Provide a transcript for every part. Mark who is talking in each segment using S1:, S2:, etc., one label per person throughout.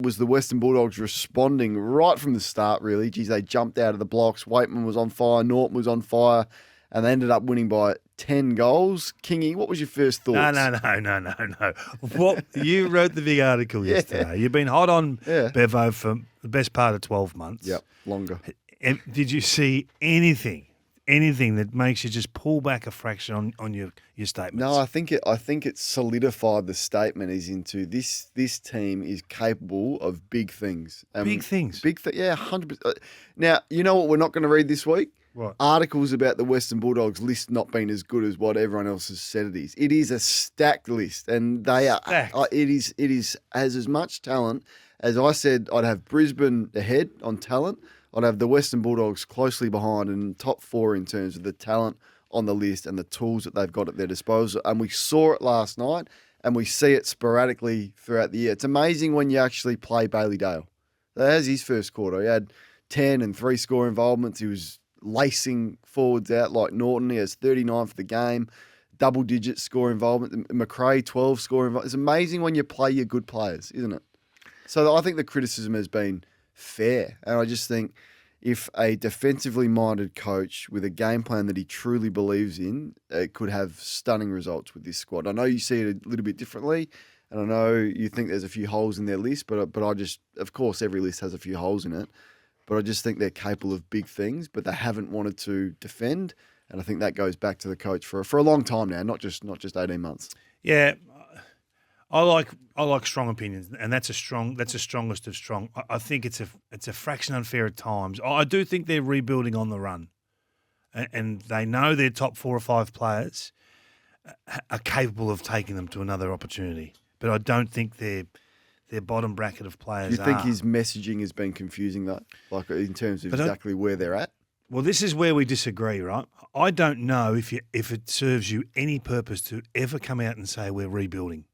S1: was the Western Bulldogs responding right from the start, really. Geez, they jumped out of the blocks. Waitman was on fire. Norton was on fire. And they ended up winning by 10 goals. Kingy, what was your first thoughts?
S2: No. What you wrote the big article yesterday. You've been hot on Bevo for the best part of 12 months.
S1: Yep, longer.
S2: And did you see anything that makes you just pull back a fraction on your statements?
S1: No, I think it solidified the statement is into this team is capable of big things.
S2: Big things?
S1: Yeah, 100%. Now, you know what we're not going to read this week?
S2: What?
S1: Articles about the Western Bulldogs list not being as good as what everyone else has said it is. It is a stacked list, and they are. It has as much talent as I said. I'd have Brisbane ahead on talent. I'd have the Western Bulldogs closely behind and top 4 in terms of the talent on the list and the tools that they've got at their disposal. And we saw it last night, and we see it sporadically throughout the year. It's amazing when you actually play Bailey Dale. That was his first quarter. He had 10 and 3 score involvements. He was lacing forwards out like Norton. He has 39 for the game, double-digit score involvement. McRae, 12 score involvement. It's amazing when you play your good players, isn't it? So I think the criticism has been fair. And I just think if a defensively minded coach with a game plan that he truly believes in could have stunning results with this squad. I know you see it a little bit differently, and I know you think there's a few holes in their list, but I just, of course, every list has a few holes in it. But I just think they're capable of big things, but they haven't wanted to defend. And I think that goes back to the coach for a long time now, not just 18 months.
S2: Yeah, I like strong opinions, and that's the strongest of strong. I think it's a fraction unfair at times. I do think they're rebuilding on the run, and they know their top 4 or 5 players are capable of taking them to another opportunity. But I don't think their bottom bracket of players.
S1: Do you think his messaging has been confusing that, like in terms of exactly where they're at?
S2: Well, this is where we disagree, right? I don't know if it serves you any purpose to ever come out and say we're rebuilding.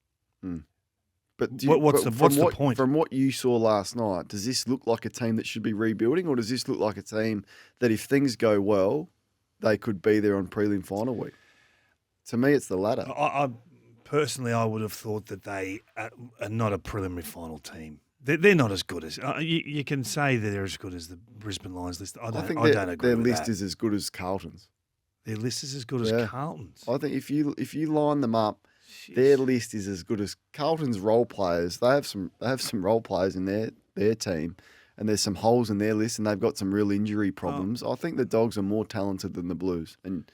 S1: But
S2: what's the point?
S1: From what you saw last night, does this look like a team that should be rebuilding, or does this look like a team that if things go well, they could be there on prelim final week? To me, it's the latter.
S2: Personally, I would have thought that they are not a preliminary final team. They're not as good as you can say that they're as good as the Brisbane Lions list. I don't agree with that.
S1: Their list is as good as Carlton's.
S2: Their list is as good as Carlton's.
S1: I think if you line them up, their list is as good as Carlton's role players. They have some role players in their team, and there's some holes in their list, and they've got some real injury problems. I think the Dogs are more talented than the Blues, and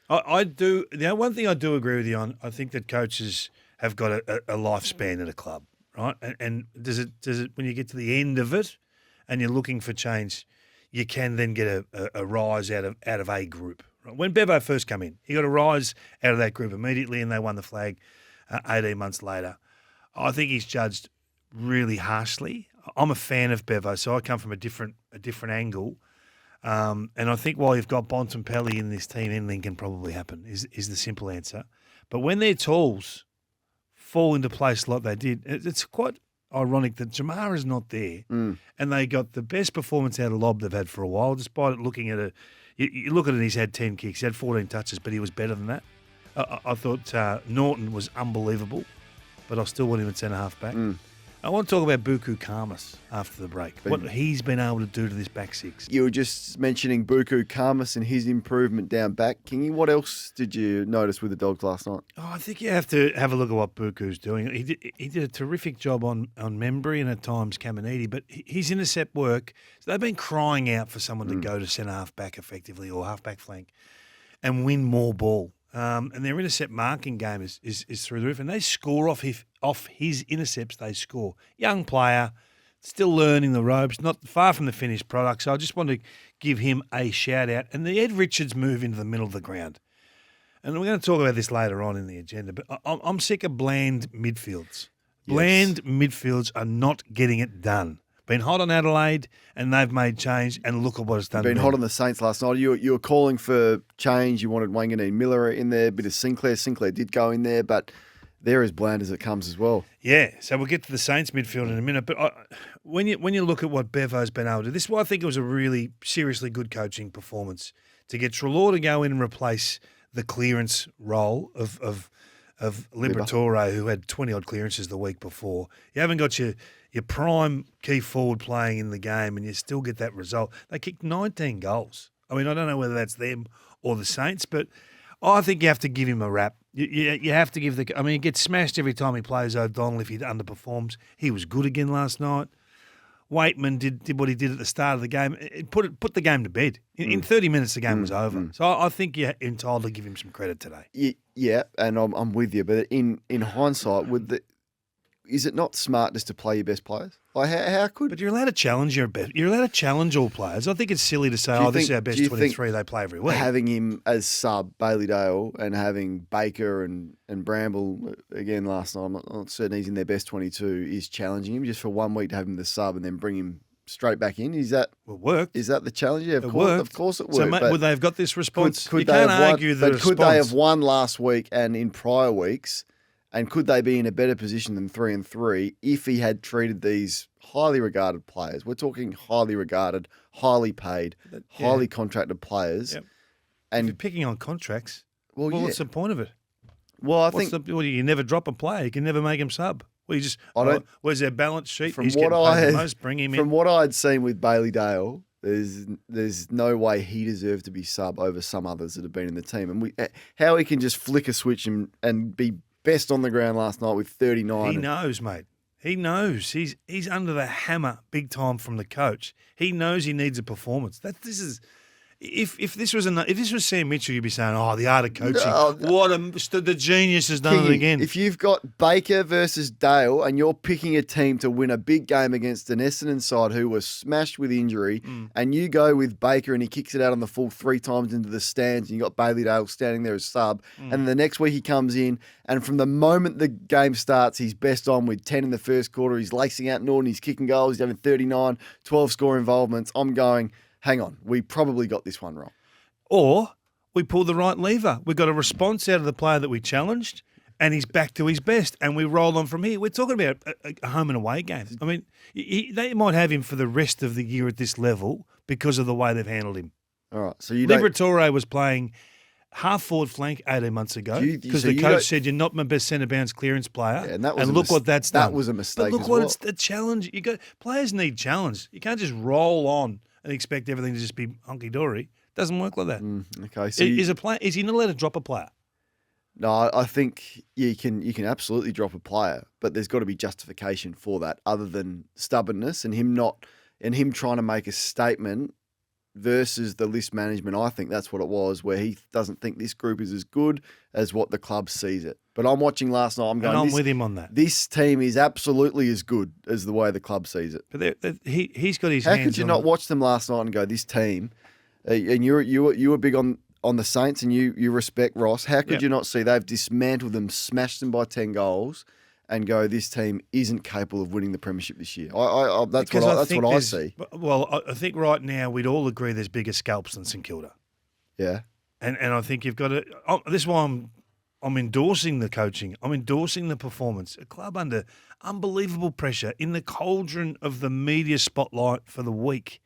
S2: I do. One thing I do agree with you on, I think that coaches have got a lifespan at a club, right? And does it when you get to the end of it, and you're looking for change, you can then get a rise out of a group. Right? When Bevo first came in, he got a rise out of that group immediately, and they won the flag 18 months later. I think he's judged really harshly. I'm a fan of Bevo, so I come from a different angle. And I think while you've got Bontempelli in this team, anything can probably happen, is the simple answer. But when their tools fall into place like they did, it's quite ironic that Jamar is not there. And they got the best performance out of Lob they've had for a while, despite it looking at you look at it, he's had 10 kicks, he had 14 touches, but he was better than that. I thought Norton was unbelievable, but I still want him at centre-half back. I want to talk about Buku Karmas after the break. What he's been able to do to this back six.
S1: You were just mentioning Buku Karmas and his improvement down back. Kingy, what else did you notice with the Dogs last night?
S2: Oh, I think you have to have a look at what Buku's doing. He did a terrific job on Membry and at times Caminiti, but his intercept work, so they've been crying out for someone to go to centre-half back effectively or half-back flank and win more ball. And their intercept marking game is through the roof, and they score off his intercepts. They score. Young player, still learning the ropes, not far from the finished product. So I just want to give him a shout out. And the Ed Richards move into the middle of the ground, and we're going to talk about this later on in the agenda. But I'm sick of bland midfields. Bland midfields are not getting it done. Been hot on Adelaide, and they've made change, and look at what it's done.
S1: Been hot on the Saints last night. You were calling for change. You wanted Wanganeen Miller in there, a bit of Sinclair. Sinclair did go in there, but they're as bland as it comes as well.
S2: Yeah, so we'll get to the Saints midfield in a minute. But when you look at what Bevo's been able to do, this is why I think it was a really seriously good coaching performance to get Treloar to go in and replace the clearance role of Liberatore, who had 20-odd clearances the week before. You haven't got your your prime key forward playing in the game, and you still get that result. They kicked 19 goals. I mean, I don't know whether that's them or the Saints, but I think you have to give him a rap. You have to give the. I mean, he gets smashed every time he plays O'Donnell if he underperforms. He was good again last night. Waitman did what he did at the start of the game. It put the game to bed. In 30 minutes, the game was over. So I think you're entitled to give him some credit today.
S1: Yeah, and I'm with you. But in hindsight, is it not smart just to play your best players? Like how could?
S2: But you're allowed to challenge your best. You're allowed to challenge all players. I think it's silly to say, this is our best 23. They play every week.
S1: Having him as sub Bailey Dale and having Baker and Bramble again last night, I'm not certain he's in their best 22. Is challenging him just for 1 week to have him the sub and then bring him straight back in. Is that
S2: it worked?
S1: Is that the challenge? Yeah, of course it worked.
S2: So would they have got this response?
S1: Could
S2: you can't argue the response.
S1: Could they have won last week and in prior weeks? And could they be in a better position than 3 and 3 if he had treated these highly regarded players? We're talking highly regarded, highly paid, highly contracted players.
S2: Yep.
S1: And
S2: if you're picking on contracts, what's the point of it?
S1: Well, I think
S2: you never drop a player. You can never make him sub. Well, you just where's their balance sheet?
S1: From what I
S2: bring him in.
S1: From what I'd seen with Bailey Dale, there's no way he deserved to be sub over some others that have been in the team. And how he can just flick a switch and be best on the ground last night with 39.
S2: He knows, mate. He knows. He's under the hammer big time from the coach. He knows he needs a performance. If this was Sam Mitchell, you'd be saying, the art of coaching. The genius has done it again.
S1: If you've got Baker versus Dale and you're picking a team to win a big game against an Essendon side who was smashed with injury, and you go with Baker and he kicks it out on the full 3 times into the stands, and you got Bailey Dale standing there as sub, and the next week he comes in, and from the moment the game starts, he's best on with 10 in the first quarter. He's lacing out Norton. He's kicking goals. He's having 39, 12 score involvements. I'm going, hang on, we probably got this one wrong.
S2: Or we pulled the right lever. We got a response out of the player that we challenged, and he's back to his best, and we roll on from here. We're talking about a home and away game. I mean, they might have him for the rest of the year at this level because of the way they've handled him.
S1: All right, so
S2: Liberatore was playing half forward flank 18 months ago because the coach said you're not my best centre bounce clearance player.
S1: Yeah, and
S2: look what that's done.
S1: That was a mistake.
S2: But look it's a challenge. Players need challenge. You can't just roll on and expect everything to just be hunky dory. Doesn't work like that.
S1: Okay, so
S2: is he not allowed to drop a player?
S1: No, I think you can absolutely drop a player, but there's got to be justification for that, other than stubbornness and him trying to make a statement versus the list management. I think that's what it was, where he doesn't think this group is as good as what the club sees it. But I'm watching last night.
S2: I'm with him on that.
S1: This team is absolutely as good as the way the club sees it.
S2: But he's got his.
S1: How could you not watch them last night and go, this team? And you were big on the Saints, and you respect Ross. How could you not see they've dismantled them, smashed them by 10 goals, and go, this team isn't capable of winning the premiership this year? That's what I see.
S2: Well, I think right now we'd all agree there's bigger scalps than St Kilda.
S1: Yeah.
S2: And I think you've got to. This is why I'm endorsing the coaching. I'm endorsing the performance. A club under unbelievable pressure in the cauldron of the media spotlight for the week.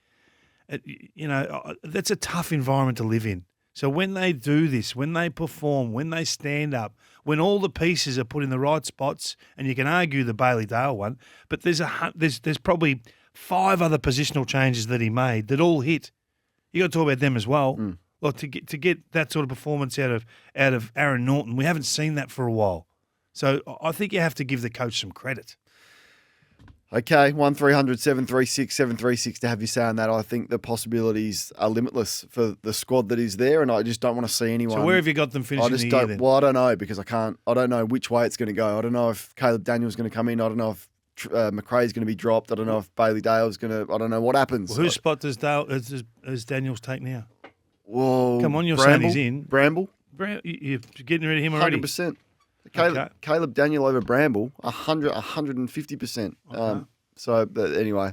S2: That's a tough environment to live in. So when they do this, when they perform, when they stand up, when all the pieces are put in the right spots, and you can argue the Bailey Dale one, but there's probably 5 other positional changes that he made that all hit. You got to talk about them as well. Look, to get that sort of performance out of Aaron Norton, we haven't seen that for a while. So I think you have to give the coach some credit.
S1: Okay, 1300 736 736 to have you say on that. I think the possibilities are limitless for the squad that is there, and I just don't want to see anyone.
S2: So where have you got them finishing the year then?
S1: Well, I don't know, because I don't know which way it's going to go. I don't know if Caleb Daniel's going to come in. I don't know if McRae's going to be dropped. I don't know if Bailey Dale's going to. I don't know what happens.
S2: Well, whose spot does Daniels take now?
S1: Well,
S2: come on, you're saying he's in.
S1: Bramble?
S2: You're getting rid of him already?
S1: 100%. Caleb Daniel over Bramble, 150%. Okay. Anyway,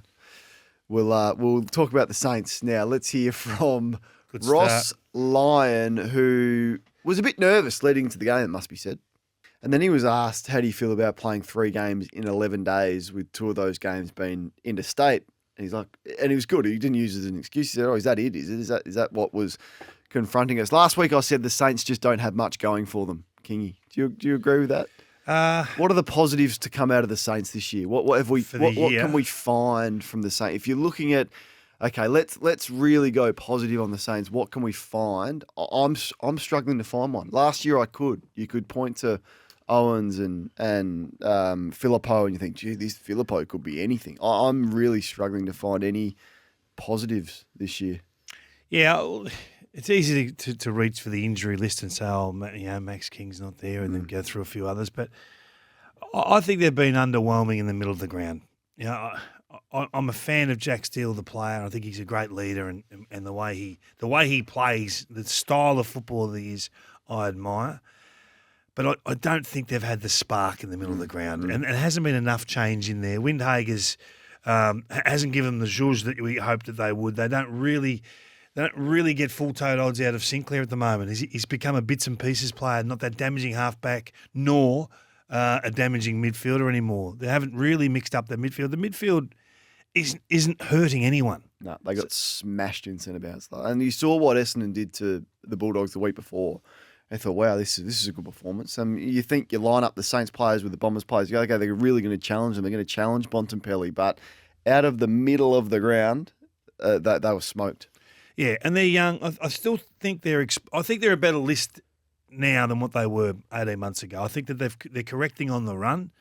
S1: we'll talk about the Saints now. Let's hear from Ross Lyon, who was a bit nervous leading into the game, it must be said. And then he was asked, how do you feel about playing 3 games in 11 days with 2 of those games being interstate? And he's like, and he was good. He didn't use it as an excuse. He said, is that it? Is that what was confronting us? Last week I said the Saints just don't have much going for them. Kingy, do you agree with that? What are the positives to come out of the Saints this year? What have we? What can we find from the Saints? If you're looking at, okay, let's really go positive on the Saints. What can we find? I'm struggling to find one. Last year I could. You could point to Owens and Filippo, and you think, gee, this Filippo could be anything. I'm really struggling to find any positives this year.
S2: Yeah, it's easy to reach for the injury list and say, oh, Max King's not there, and then go through a few others. But I think they've been underwhelming in the middle of the ground. I'm a fan of Jack Steele, the player. I think he's a great leader, and the way he plays, the style of football that he is, I admire. But I don't think they've had the spark in the middle of the ground, and it hasn't been enough change in there. Windhager's hasn't given them the zhuzh that we hoped that they would. They don't really get full-toed odds out of Sinclair at the moment. He's become a bits and pieces player, not that damaging halfback, nor a damaging midfielder anymore. They haven't really mixed up their midfield. The midfield isn't hurting anyone.
S1: No, they got smashed in centre bounce though. And you saw what Essendon did to the Bulldogs the week before. They thought, wow, this is a good performance. You think you line up the Saints players with the Bombers players, you go, okay, they're really going to challenge them. They're going to challenge Bontempelli. But out of the middle of the ground, they were smoked.
S2: Yeah, and they're young. I still think they're a better list now than what they were 18 months ago. I think that they're correcting on the run.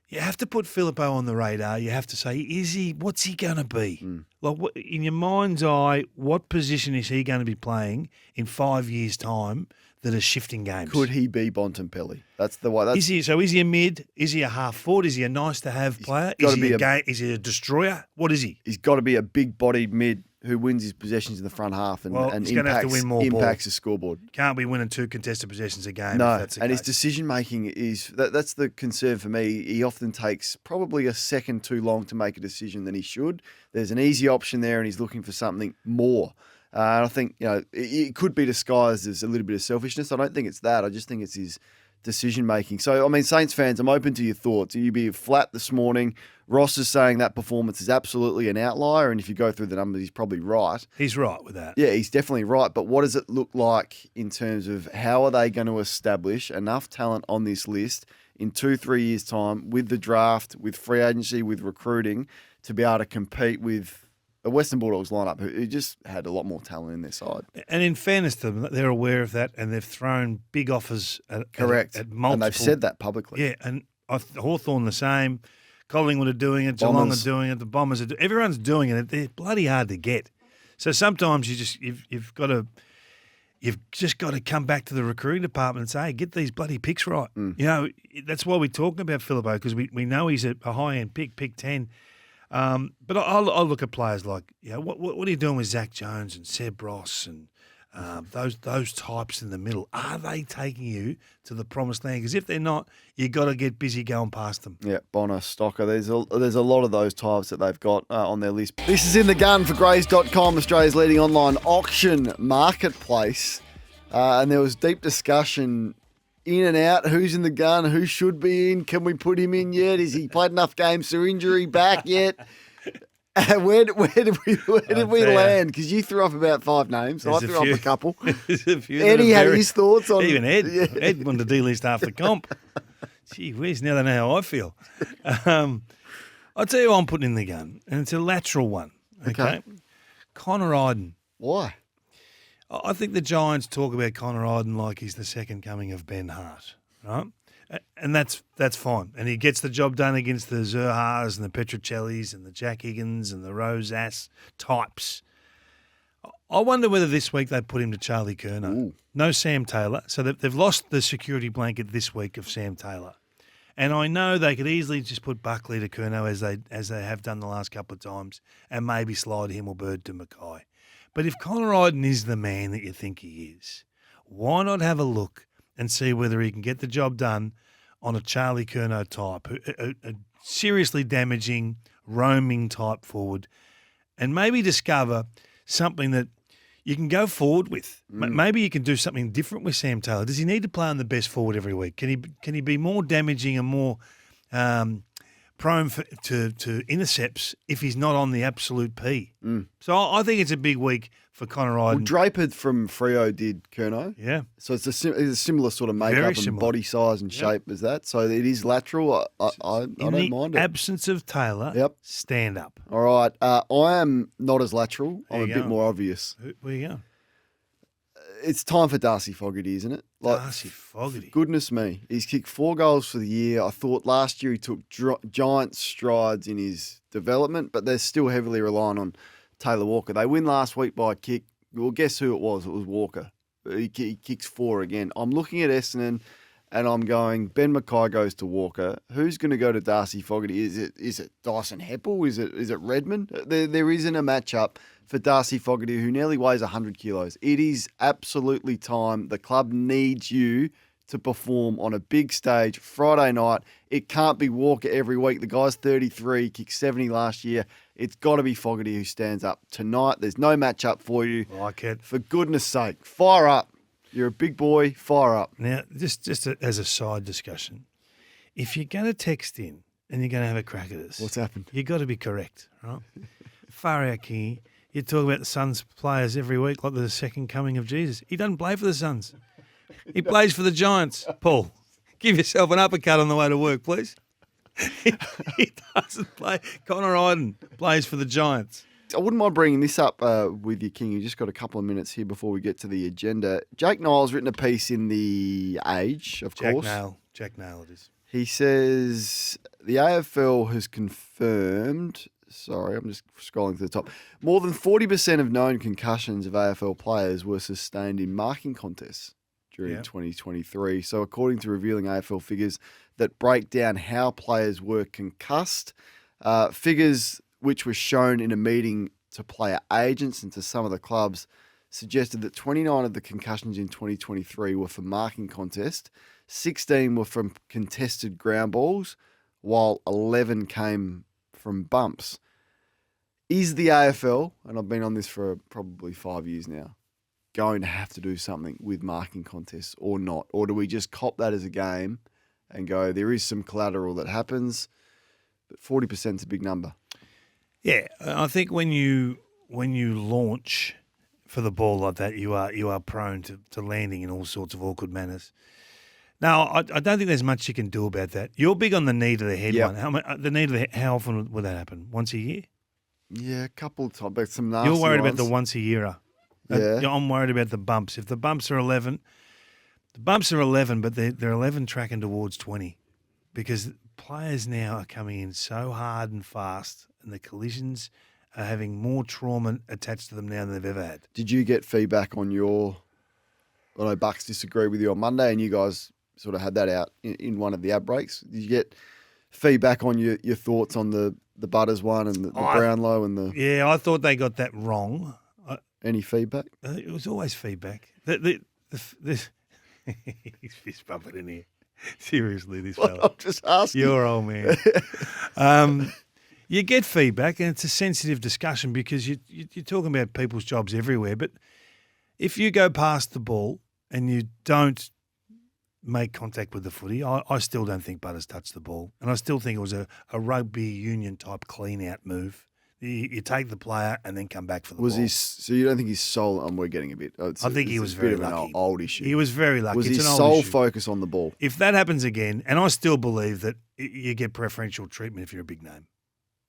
S2: You have to put Filippo on the radar. You have to say, what's he going to be? Like, in your mind's eye, what position is he going to be playing in 5 years' time that are shifting games?
S1: Could he be Bontempelli? That's the way.
S2: Is he a mid? Is he a half forward? Is he a nice-to-have player? Is he a destroyer? What is he?
S1: He's got to be a big-bodied mid who wins his possessions in the front half and
S2: he's going to have to win more
S1: impacts the scoreboard.
S2: Can't be winning 2 contested possessions a game.
S1: No,
S2: if that's the
S1: and
S2: case.
S1: his decision-making is that's the concern for me. He often takes probably a second too long to make a decision than he should. There's an easy option there, and he's looking for something more. And I think it could be disguised as a little bit of selfishness. I don't think it's that. I just think it's his decision-making. So, I mean, Saints fans, I'm open to your thoughts. You'd be flat this morning. Ross is saying that performance is absolutely an outlier, and if you go through the numbers, he's probably right.
S2: He's right with that.
S1: Yeah, he's definitely right. But what does it look like in terms of how are they going to establish enough talent on this list in 2-3 years' time with the draft, with free agency, with recruiting to be able to compete with a Western Bulldogs lineup who just had a lot more talent in their side.
S2: And in fairness to them, they're aware of that, and they've thrown big offers at multiple.
S1: And they've said that publicly.
S2: Yeah, and Hawthorn the same. Collingwood are doing it. Geelong are doing it. The Bombers are doing it. Everyone's doing it. They're bloody hard to get. So sometimes you've just got to come back to the recruiting department and say, hey, get these bloody picks right. That's why we're talking about Filippo, because we know he's a high-end pick 10. But I'll look at players like, what are you doing with Zach Jones and Seb Ross and those types in the middle? Are they taking you to the promised land? Because if they're not, you got to get busy going past them.
S1: Yeah, Bonner, Stocker. There's a lot of those types that they've got on their list. This is In the Gun for Grays.com, Australia's leading online auction marketplace. And there was deep discussion in and out. Who's in the gun? Who should be in? Can we put him in yet? Has he played enough games through injury? Back yet? Where did we land? Because you threw up about 5 names. I threw up a couple. Eddie had his thoughts on...
S2: Even Ed. Yeah. Ed wanted to delist half the comp. Gee whiz, now they know how I feel. I'll tell you what I'm putting in the gun, and it's a lateral one. Okay. Connor Iden.
S1: Why?
S2: I think the Giants talk about Connor Iden like he's the second coming of Ben Hart, right? And that's fine. And he gets the job done against the Zerhas and the Petruccellis and the Jack Higgins and the Rosas types. I wonder whether this week they put him to Charlie Curnow.
S1: Ooh.
S2: No Sam Taylor. So they've lost the security blanket this week of Sam Taylor. And I know they could easily just put Buckley to Curnow as they have done the last couple of times and maybe slide him or Bird to Mackay. But if Connor Iden is the man that you think he is, why not have a look and see whether he can get the job done on a Charlie Curnow type, a seriously damaging, roaming type forward, and maybe discover something that you can go forward with. Maybe you can do something different with Sam Taylor. Does he need to play on the best forward every week? Can he be more damaging and more prone to intercepts if he's not on the absolute P. So I think it's a big week for Connor Iden.
S1: Well, Draper from Freo did Curnow.
S2: Yeah.
S1: So it's a similar sort of makeup
S2: Very
S1: and
S2: similar.
S1: body size and shape as that. So it is lateral. I don't mind
S2: In
S1: it.
S2: the absence of Taylor, stand up.
S1: All right. I am not as lateral. I'm a
S2: you
S1: bit
S2: go.
S1: more obvious.
S2: Where you going?
S1: It's time for Darcy Fogarty, isn't it?
S2: Darcy Fogarty.
S1: Goodness me. He's kicked 4 goals for the year. I thought last year he took giant strides in his development, but they're still heavily relying on Taylor Walker. They win last week by a kick. Well, guess who it was? It was Walker. He kicks 4 again. I'm looking at Essendon and I'm going, Ben Mackay goes to Walker. Who's going to go to Darcy Fogarty? Is it Dyson Heppel? Is it Redmond? There isn't a matchup for Darcy Fogarty, who nearly weighs 100 kilos. It is absolutely time. The club needs you to perform on a big stage Friday night. It can't be Walker every week. The guy's 33, kicked 70 last year. It's got to be Fogarty who stands up tonight. There's no matchup for you.
S2: Like it.
S1: For goodness sake, fire up. You're a big boy, fire up.
S2: Now, just as a side discussion, if you're going to text in and you're going to have a crack at us,
S1: What's happened?
S2: You've got to be correct, right? Far out, Kingy. You talk about the Suns players every week like the second coming of Jesus. He doesn't play for the Suns. He plays for the Giants. Paul, give yourself an uppercut on the way to work, please. He doesn't play. Connor Iden plays for the Giants.
S1: I wouldn't mind bringing this up with you, King. You just got a couple of minutes here before we get to the agenda. Jake Niles written a piece in The Age, of course.
S2: Jack Nail it is.
S1: He says the AFL has confirmed. Sorry, I'm just scrolling to the top. More than 40% of known concussions of AFL players were sustained in marking contests during 2023. So according to revealing AFL figures that break down how players were concussed, figures which were shown in a meeting to player agents and to some of the clubs suggested that 29 of the concussions in 2023 were from marking contests, 16 were from contested ground balls, while 11 came from bumps. Is the AFL, and I've been on this for probably 5 years now, going to have to do something with marking contests or not? Or do we just cop that as a game and go, there is some collateral that happens, but 40% is a big number?
S2: Yeah, I think when you launch for the ball like that, you are prone to landing in all sorts of awkward manners. Now, I don't think there's much you can do about that. You're big on the knee to the head one. The knee to the head, how often would that happen? Once a year?
S1: Yeah, a couple of times, but some nasty
S2: You're worried
S1: ones.
S2: about the once a year.
S1: Yeah.
S2: I'm worried about the bumps. If the bumps are 11, but they're 11 tracking towards 20 because players now are coming in so hard and fast and the collisions are having more trauma attached to them now than they've ever had.
S1: Did you get feedback on your... I know Bucks disagreed with you on Monday and you guys sort of had that out in one of the ad breaks. Did you get feedback on your thoughts on the Butters one and the Brownlow and the...
S2: Yeah, I thought they got that wrong.
S1: Any feedback?
S2: It was always feedback. He's fist bumping in here. Seriously, this fella.
S1: I'm just asking.
S2: You're old man. You get feedback, and it's a sensitive discussion because you're talking about people's jobs everywhere. But if you go past the ball and you don't make contact with the footy, I still don't think Butters touched the ball. And I still think it was a rugby union type clean-out move. You take the player and then come back for the ball.
S1: So you don't think his sole... we're getting a bit...
S2: I think he was
S1: a
S2: very
S1: bit of
S2: lucky.
S1: an old issue.
S2: He was very lucky.
S1: Was
S2: it's
S1: his
S2: an old
S1: sole
S2: issue.
S1: focus on the ball?
S2: If that happens again, and I still believe that you get preferential treatment if you're a big name.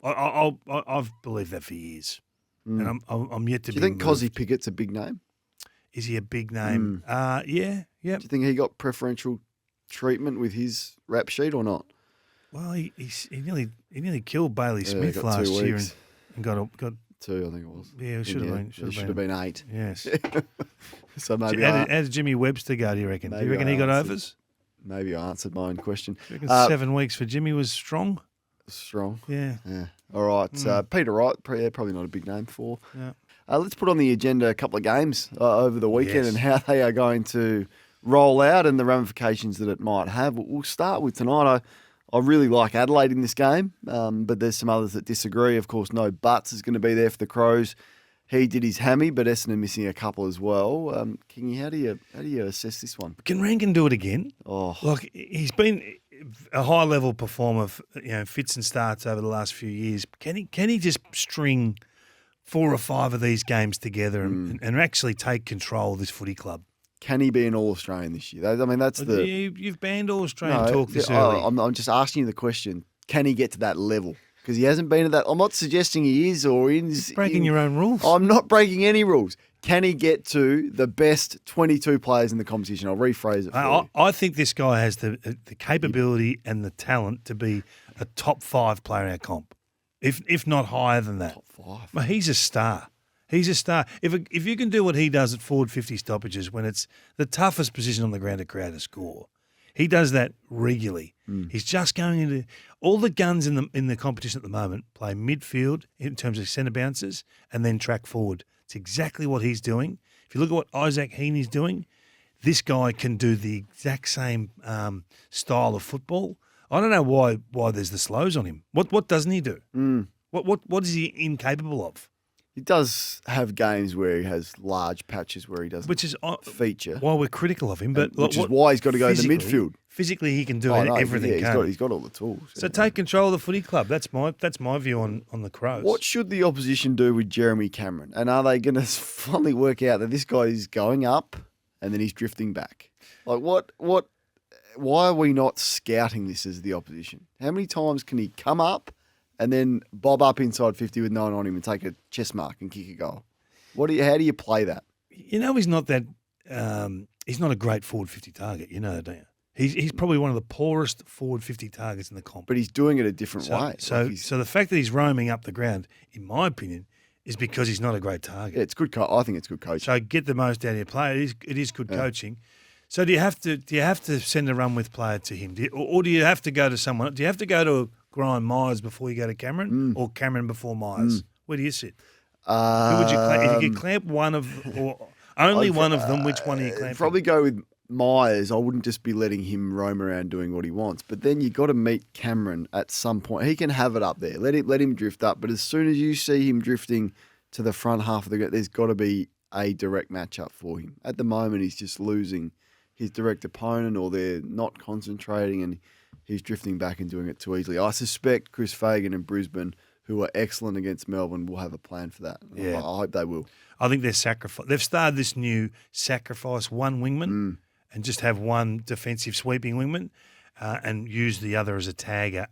S2: I've believed that for years, and I'm yet to.
S1: Do you
S2: be
S1: think
S2: moved.
S1: Cozzy Pickett's a big name?
S2: Is he a big name? Yeah.
S1: Do you think he got preferential treatment with his rap sheet or not?
S2: Well, he nearly killed Bailey Smith
S1: got
S2: last
S1: 2
S2: year
S1: weeks.
S2: and got
S1: 2, I think it was.
S2: yeah. It should have been.
S1: It should have been 8.
S2: Yes.
S1: So maybe
S2: How did Jimmy Webster go? Do you reckon? Do you
S1: Maybe
S2: reckon
S1: I
S2: he got
S1: answered.
S2: overs?
S1: Maybe I answered my own question.
S2: Do you reckon 7 weeks for Jimmy was strong?
S1: Strong.
S2: Yeah.
S1: Yeah. All right. Peter Wright, probably not a big name for.
S2: Yeah.
S1: Let's put on the agenda a couple of games over the weekend
S2: Yes.
S1: and how they are going to roll out and the ramifications that it might have. We'll start with tonight. I really like Adelaide in this game, but there's some others that disagree. Of course, no Butts is going to be there for the Crows. He did his hammy, but Essendon missing a couple as well. Kingy, how do you assess this one?
S2: Can Rankin do it again?
S1: Oh,
S2: Like he's been a high-level performer, fits and starts over the last few years. Can he just string 4 or 5 of these games together and actually take control of this footy club?
S1: Can he be an All-Australian this year? I mean, that's the...
S2: You've banned All-Australian talk this early.
S1: I'm just asking you the question. Can he get to that level? Because he hasn't been at that. I'm not suggesting he is or is.
S2: Breaking your own rules.
S1: I'm not breaking any rules. Can he get to the best 22 players in the competition? I'll rephrase it for you.
S2: I think this guy has the capability and the talent to be a top 5 player in our comp, if not higher than that.
S1: Top 5.
S2: Well, he's a star. He's a star. If you can do what he does at forward 50 stoppages when it's the toughest position on the ground to create a score, he does that regularly. He's just going into all the guns in the competition at the moment play midfield in terms of centre bounces and then track forward. It's exactly what he's doing. If you look at what Isaac Heaney's doing, this guy can do the exact same style of football. I don't know why there's the slows on him. What doesn't he do? What is he incapable of?
S1: He does have games where he has large patches where he doesn't feature.
S2: Why we're critical of him, but
S1: which is why he's got to go to the midfield.
S2: Physically, he can do everything.
S1: He's got all the tools.
S2: So take control of the footy club. That's my view on the Crows.
S1: What should the opposition do with Jeremy Cameron? And are they going to finally work out that this guy is going up and then he's drifting back? Like what? Why are we not scouting this as the opposition? How many times can he come up and then bob up inside 50 with no one on him and take a chest mark and kick a goal? How do you play that?
S2: He's not that. He's not a great forward 50 target. You know that, don't you? He's probably one of the poorest forward 50 targets in the comp.
S1: But he's doing it a different way.
S2: So the fact that he's roaming up the ground, in my opinion, is because he's not a great target.
S1: Yeah, it's good. I think it's good coaching.
S2: So get the most out of your player. It is good coaching. So do you have to send a run with player to him, or do you have to go to someone? Do you have to go to Graham Myers before you go to Cameron, or Cameron before Myers? Where do you sit? Who would you clamp? If you could clamp one of, or only one of them, which one are you clamping?
S1: Probably go with Myers. I wouldn't just be letting him roam around doing what he wants. But then you got to meet Cameron at some point. He can have it up there. Let him drift up. But as soon as you see him drifting to the front half of the ground, there's got to be a direct matchup for him. At the moment, he's just losing his direct opponent, or they're not concentrating and he's drifting back and doing it too easily. I suspect Chris Fagan and Brisbane, who are excellent against Melbourne, will have a plan for that. Yeah. I hope they will.
S2: I think they've started this new sacrifice one wingman and just have one defensive sweeping wingman and use the other as a tagger.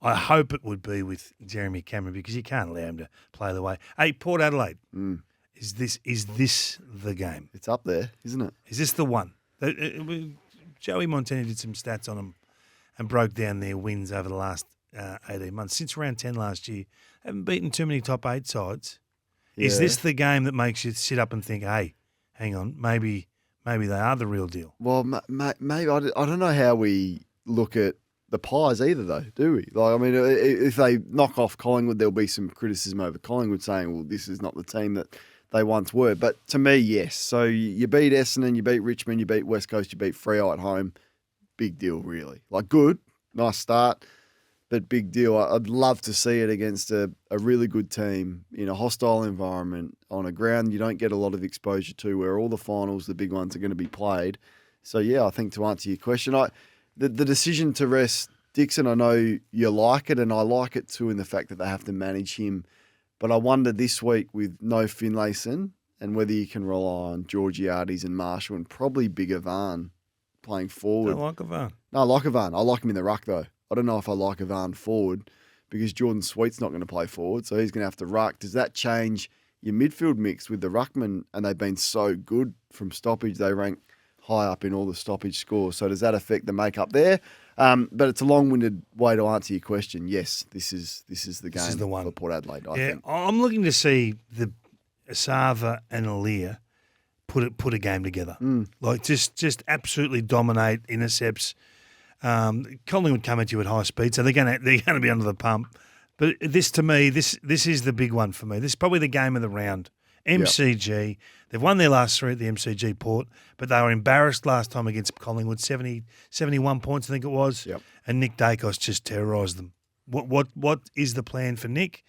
S2: I hope it would be with Jeremy Cameron, because you can't allow him to play the way. Hey, Port Adelaide. Is this the game?
S1: It's up there, isn't it?
S2: Is this the one? Joey Montana did some stats on them and broke down their wins over the last 18 months. Since round 10 last year, haven't beaten too many top 8 sides. Yeah. Is this the game that makes you sit up and think, hey, hang on, maybe they are the real deal?
S1: Well, maybe I don't know how we look at the Pies either, though, do we? Like, I mean, if they knock off Collingwood, there'll be some criticism over Collingwood saying, well, this is not the team that they once were. But to me, yes. So you beat Essendon, you beat Richmond, you beat West Coast, you beat Freo at home. Big deal, really. Like, good, nice start, but big deal. I'd love to see it against a really good team in a hostile environment on a ground you don't get a lot of exposure to, where all the finals, the big ones, are going to be played. So, yeah, I think to answer your question, the decision to rest Dixon, I know you like it, and I like it too in the fact that they have to manage him. But I wonder this week with no Finlayson and whether you can rely on Georgiades and Marshall and probably Big Ivan playing forward.
S2: I like Ivan.
S1: No, I like Ivan. I like him in the ruck, though. I don't know if I like Ivan forward, because Jordan Sweet's not going to play forward, so he's going to have to ruck. Does that change your midfield mix with the ruckman? And they've been so good from stoppage. They rank high up in all the stoppage scores. So does that affect the makeup there? But it's a long-winded way to answer your question. Yes, this is the game. This is the one for Port Adelaide. I think.
S2: I'm looking to see the Asava and Aaliyah put a game together. Like just absolutely dominate intercepts. Collingwood come at you at high speed, so they're going to be under the pump. But this, to me, this is the big one for me. This is probably the game of the round. MCG. They've won their last 3 at the MCG Port, but they were embarrassed last time against Collingwood, 71 points, I think it was.
S1: Yep.
S2: And Nick Dacos just terrorised them. What is the plan for Nick?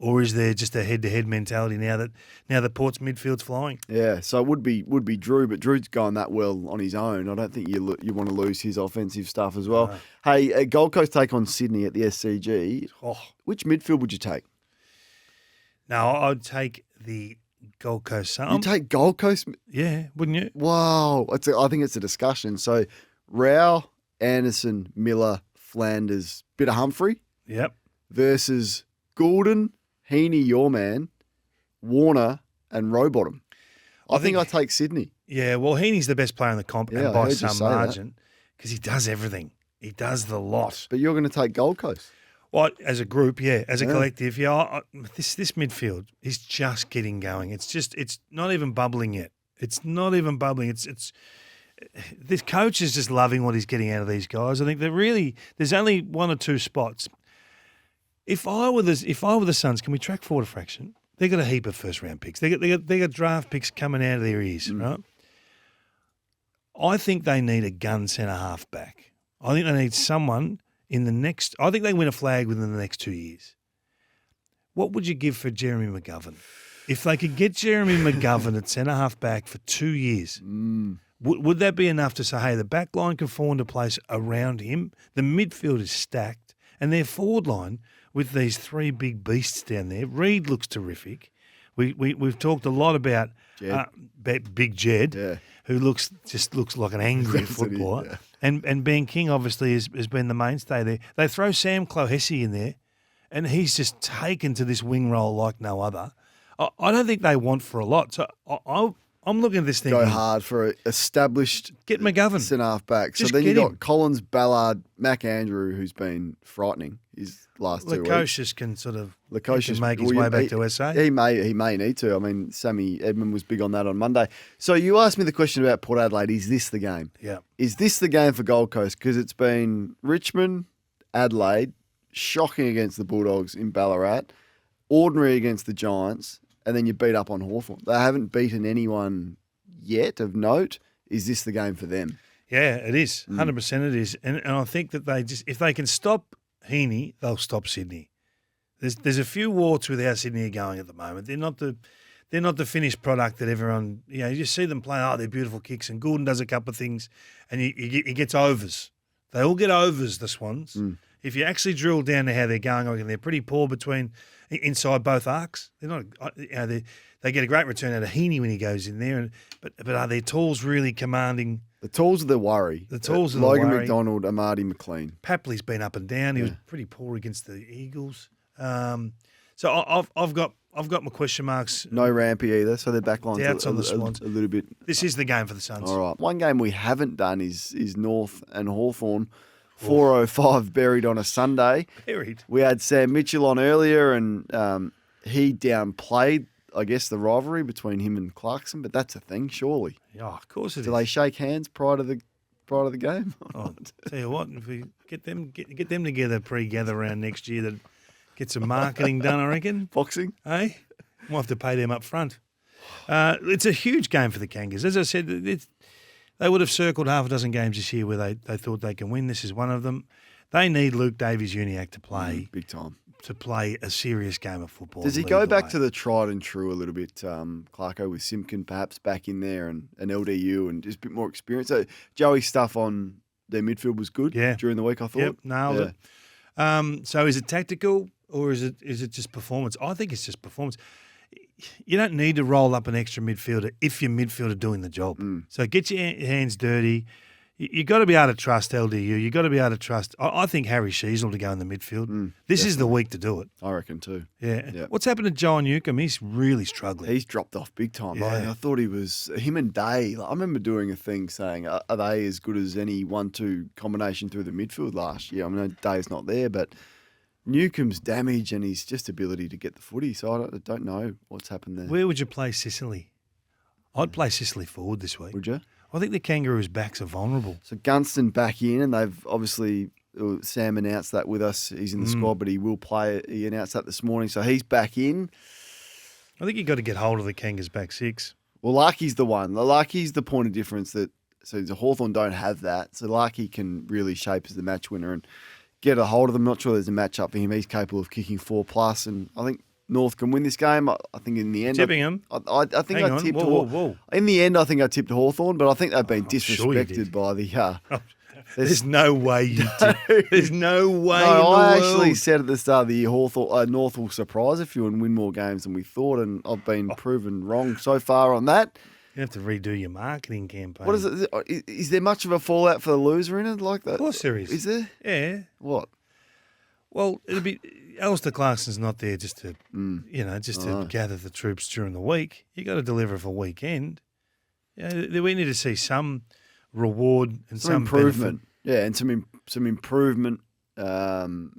S2: Or is there just a head-to-head mentality now that Port's midfield's flying?
S1: Yeah, so it would be Drew, but Drew's going that well on his own. I don't think you want to lose his offensive stuff as well.
S2: No.
S1: Hey, a Gold Coast take on Sydney at the SCG.
S2: Oh.
S1: Which midfield would you take?
S2: No, I'd take the Gold Coast Sun.
S1: You take Gold Coast?
S2: Yeah, wouldn't you?
S1: Wow. I think it's a discussion. So, Rao, Anderson, Miller, Flanders, bit of Humphrey.
S2: Yep.
S1: Versus Goulden, Heaney, your man, Warner, and Rowbottom. I think I take Sydney.
S2: Yeah, well, Heaney's the best player in the comp, and by some margin, because he does everything. He does the lot.
S1: But you're going to take Gold Coast.
S2: Well, as a group, yeah. As a collective, yeah. This midfield is just getting going. It's not even bubbling yet. It's not even bubbling. This coach is just loving what he's getting out of these guys. I think there's only one or two spots. If I were the Suns, can we track forward a fraction? They got a heap of first round picks. They got draft picks coming out of their ears, right? I think they need a gun centre half back. I think they need someone in the next. I think they win a flag within the next 2 years. What would you give for Jeremy McGovern? If they could get Jeremy McGovern at centre half back for 2 years, would that be enough to say, hey, the back line can fall into place around him? The midfield is stacked, and their forward line with these three big beasts down there. Reed looks terrific. We've talked a lot about Big Jed, who looks like an angry footballer. Yeah. And Ben King obviously has been the mainstay there. They throw Sam Clohessy in there, and he's just taken to this wing role like no other. I don't think they want for a lot. So I'm looking at this thing.
S1: Go hard for an established
S2: get McGovern
S1: centre half back. So then you got Collins, Ballard, Mac Andrew, who's been frightening his last 2 weeks.
S2: Lukosius can sort of make his way back to SA.
S1: He may need to. I mean, Sammy Edmund was big on that on Monday. So you asked me the question about Port Adelaide. Is this the game?
S2: Yeah.
S1: Is this the game for Gold Coast? Because it's been Richmond, Adelaide, shocking against the Bulldogs in Ballarat, ordinary against the Giants, and then you beat up on Hawthorn. They haven't beaten anyone yet of note. Is this the game for them?
S2: Yeah, it is. 100% it is. And I think that if they can stop Heaney, they'll stop Sydney. There's a few warts with how Sydney are going at the moment. They're not the finished product that everyone, you just see them play, they're beautiful kicks, and Gordon does a couple of things, and he gets overs. They all get overs, the Swans. If you actually drill down to how they're going, I reckon they're pretty poor inside both arcs. They're not, they get a great return out of Heaney when he goes in there, but are their tools really commanding?
S1: The tools are the worry.
S2: The tools are the
S1: Logan
S2: worry.
S1: McDonald, Amadi McLean.
S2: Papley's been up and down. He was pretty poor against the Eagles. So I've got my question marks.
S1: No Rampy either, so their back line's
S2: doubts on the Swans.
S1: A little bit.
S2: This is the game for the Suns.
S1: All right. One game we haven't done is North and Hawthorn. 4:05 buried on a Sunday.
S2: Buried.
S1: We had Sam Mitchell on earlier, and he downplayed, I guess, the rivalry between him and Clarkson. But that's a thing, surely.
S2: Yeah, of course it is.
S1: Do they shake hands prior to the game?
S2: Tell you what, if we get them together pre-gather round next year, that get some marketing done, I reckon.
S1: Boxing,
S2: hey, we'll have to pay them up front. It's a huge game for the Kangas. As I said, they would have circled half a dozen games this year where they thought they can win. This is one of them. They need Luke Davies-Uniacke to play
S1: big time,
S2: to play a serious game of football.
S1: Does he go back to the tried and true a little bit, Clarko, with Simpkin perhaps back in there and an LDU and just a bit more experience? So Joey's stuff on their midfield was good during the week, I thought.
S2: Yep, nailed it. So is it tactical or is it just performance? I think it's just performance. You don't need to roll up an extra midfielder if your midfielder doing the job. So get your hands dirty. You got to be able to trust LDU. You got to be able to trust. I think Harry Sheasel to go in the midfield. This is the week to do it.
S1: I reckon too.
S2: Yeah. Yep. What's happened to John Newcombe? He's really struggling.
S1: He's dropped off big time.
S2: Yeah.
S1: I thought he was him and Day. I remember doing a thing saying, "Are they as good as any 1-2 combination through the midfield last year?" I mean, Day's not there, but Newcomb's damage and his just ability to get the footy. So I don't know what's happened there.
S2: Where would you play Sicily? I'd play Sicily forward this week.
S1: Would you?
S2: I think the Kangaroos' backs are vulnerable.
S1: So Gunston back in, and they've obviously, Sam announced that with us. He's in the squad, but he will play. He announced that this morning, so he's back in.
S2: I think you've got to get hold of the Kangas back six.
S1: Well, Larky's the one. Larky's the point of difference that, so the Hawthorn don't have that. So Larky can really shape as the match winner and get a hold of them. Not sure there's a match up for him. He's capable of kicking 4+, and I think North can win this game. I think in the end,
S2: Tipping them.
S1: I think
S2: Hang
S1: I
S2: on.
S1: tipped.
S2: Whoa.
S1: In the end, I think I tipped Hawthorn, but I think they've been
S2: I'm sure you
S1: disrespected
S2: did.
S1: by the.
S2: There's no way you did. There's no way
S1: No,
S2: in the
S1: I
S2: world.
S1: actually said at the start of the year, North will surprise a few and win more games than we thought, and I've been proven wrong so far on that.
S2: You have to redo your marketing campaign.
S1: What is it? Is there much of a fallout for the loser in it like that?
S2: Of course there is.
S1: Is there?
S2: Yeah.
S1: What?
S2: Well, it'll be Alistair Clarkson's not there just to, to gather the troops during the week. You got to deliver for weekend. We need to see some reward and some
S1: improvement.
S2: benefit.
S1: Yeah, and some improvement. So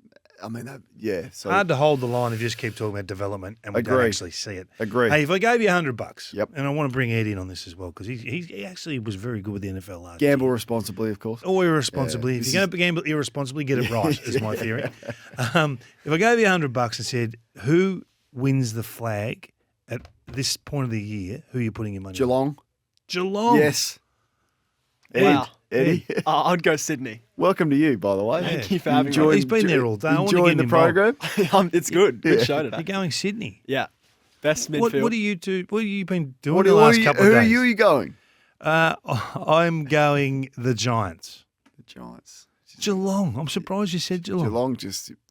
S2: hard to hold the line if you just keep talking about development and we don't actually see it.
S1: Agree.
S2: Hey, if I gave you $100,
S1: yep,
S2: and I want to bring Ed in on this as well because he actually was very good with the NFL last year.
S1: Gamble responsibly, of course.
S2: Or irresponsibly. If you're going to gamble irresponsibly, get it right, is my theory. If I gave you $100 and said, who wins the flag at this point of the year, who are you putting your money on? Geelong.
S1: Yes.
S3: Wow.
S1: Eddie.
S3: I'd go Sydney.
S1: Welcome to you, by the way.
S3: Thank you for having me.
S2: He's been there all day. I want to
S1: Enjoying
S2: get
S1: the
S2: him
S1: program?
S3: It's good. Good show today.
S2: You're going Sydney.
S3: Yeah. Best midfield.
S2: What do you two? What have you been doing the last couple of days?
S1: Who are you going?
S2: I'm going the Giants.
S1: The Giants.
S2: Geelong. I'm surprised you said Geelong.
S1: Geelong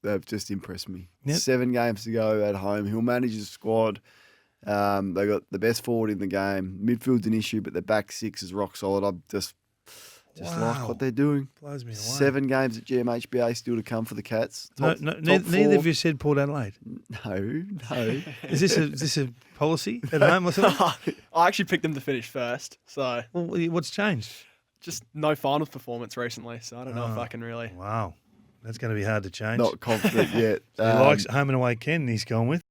S1: they've just impressed me.
S2: Yep.
S1: 7 games to go at home. He'll manage his squad. They got the best forward in the game. Midfield's an issue, but the back six is rock solid. I just like what they're doing.
S2: Blows me away.
S1: 7 games at GMHBA still to come for the Cats.
S2: Neither of you said Port Adelaide.
S1: No.
S2: Is this a policy at home or something?
S3: I actually picked them to finish first. So
S2: What's changed?
S3: just no finals performance recently. So I don't know if I can really.
S2: Wow. That's going to be hard to change.
S1: Not confident yet.
S2: He likes home and away Ken he's going with.